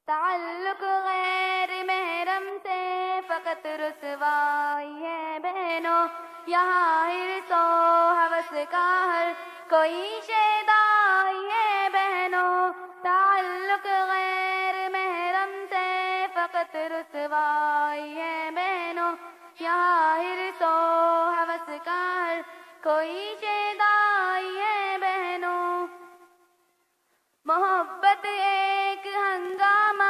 تعلق غیر محرم سے فقط رسوائی ہے بہنوں، یہاں حرص و ہوس کا ہر کوئی شیدائی ہے بہنوں، تعلق غیر محرم سے فقط رسوائی ہے بہنوں، یہاں حرص و ہوس کا ہر کوئی شیدائی ہے بہنوں۔ محبت ایک ہنگامہ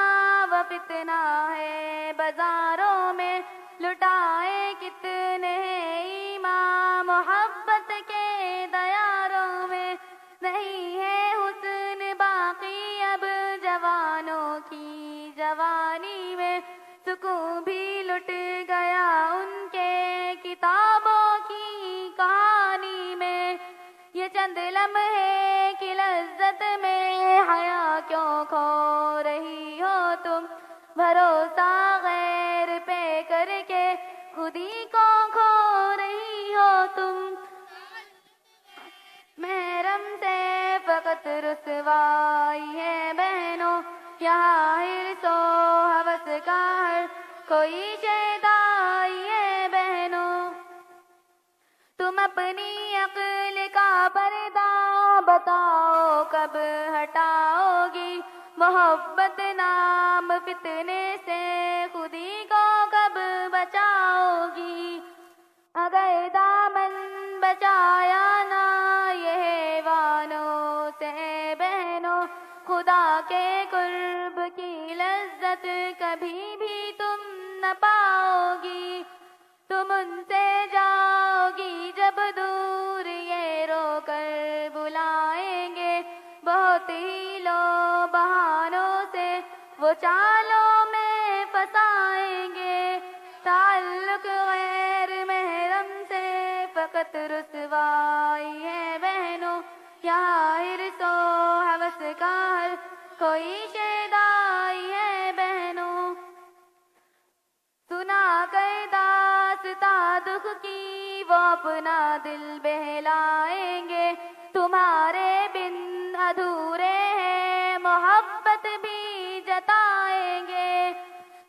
و فتنہ ہے بازاروں میں، لٹائے کتنے ایمان محبت کے دیاروں میں، نہیں ہے حسن باقی اب جوانوں کی جوانی میں، سکون بھی لٹ گیا ان کے کتابوں کی کہانی میں، یہ چند لمحے کی لذت میں حیا کیوں کھو رہی ہو تم، بھروسہ غیر پہ کر کے خود ہی کو کھو رہی ہو تم، محرم سے فقط رسوائی ہے بہنوں، یہاں حرص و ہوس کا ہر کوئی شیدائی ہے بہنوں۔ تم اپنی عقل کا پردہ بتاؤ کب ہٹاؤ گی، محبت نام فتنے سے خود ہی کو کب بچاؤ گی، اگر دامن بچایا نہ یہ حیوانوں سے بہنوں، خدا کے قرب کی لذت کبھی بھی تم نہ پاؤ گی، تم ان سے جاؤ گی جب دور یہ رو کر بلائیں گے، بہت ہی لو بہانوں سے وہ چالوں میں پھنسائیں گے، تعلق غیر محرم سے فقط رسوائی ہے بہنوں، یہاں حرص و ہوس کا ہر کوئی شیدائی ہے بہنوں۔ سنا کر داستاں دکھ کی وہ اپنا دل بہلائیں گے، تمہارے بن ادھورے ہیں محبت بھی جتائیں گے،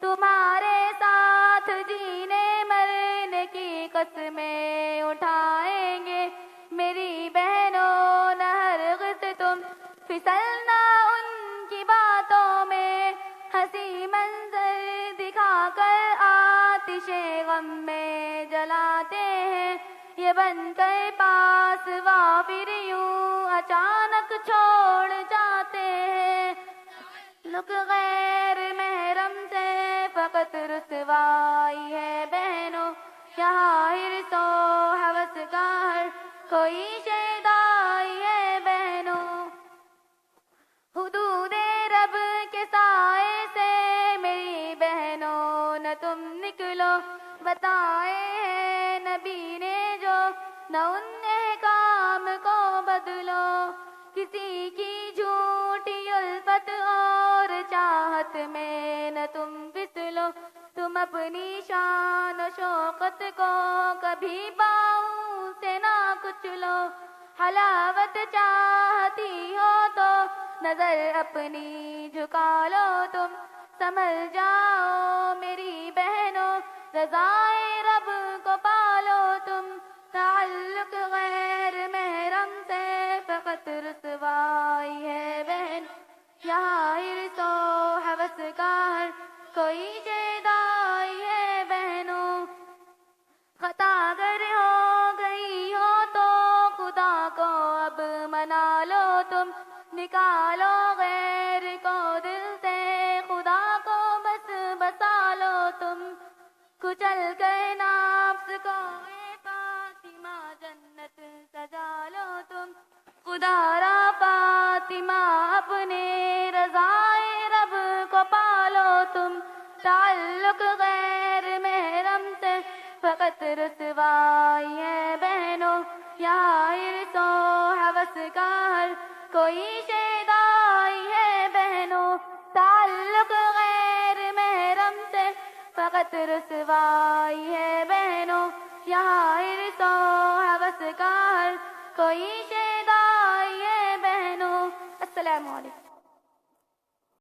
تمہارے ساتھ جینے مرنے کی قسمیں اٹھائیں گے، میری بہنوں نہ ہرگز تم پھسلنا ان کی باتوں میں، ہنسی منظر دکھا کر آتش غم میں جلاتے ہیں، یہ بن کر پاس پھر یوں اچانک چھوڑ جاتے ہیں، تعلق غیر محرم سے فقط رسوائی ہے بہنوں، یہاں حرص و ہوس کا ہر کوئی شیدائی ہے بہنوں۔ حدود رب کے سائے سے میری بہنوں نہ تم نکلو، بتائے ہیں نبی نے جو نہ ان احکام کو بدلو، کسی کی جھوٹی الفت اور چاہت میں نہ تم پھسلو، تم اپنی شان و شوقت کو کبھی پاؤں سے نہ کچلو، حلاوت چاہتی ہو تو نظر اپنی جھکا لو، تم سنبھل جاؤ میری بہنوں، رضائے رب کو پالو تم، تعلق غیر محرم سے فقط رسوائی ہے بہن، یہاں حرص و ہوس کا ہر کوئی شیدائی ہے بہنوں۔ خطا اگر ہو گئی ہو تو خدا کو اب منا لو تم، نکالو غیر کو دل سے خدا کو بس بسا لو تم، کچل کر نفس کو اے فاطمہ جنت سجا لو تم، خدا را فاطمہ اپنے رضائے رب کو پالو تم، تعلق غیر محرم سے فقط رسوائی ہے بہنوں، یہاں حرص و ہوس کا ہر کوئی شیدائی ہے بہنوں، تعلق غیر محرم سے فقط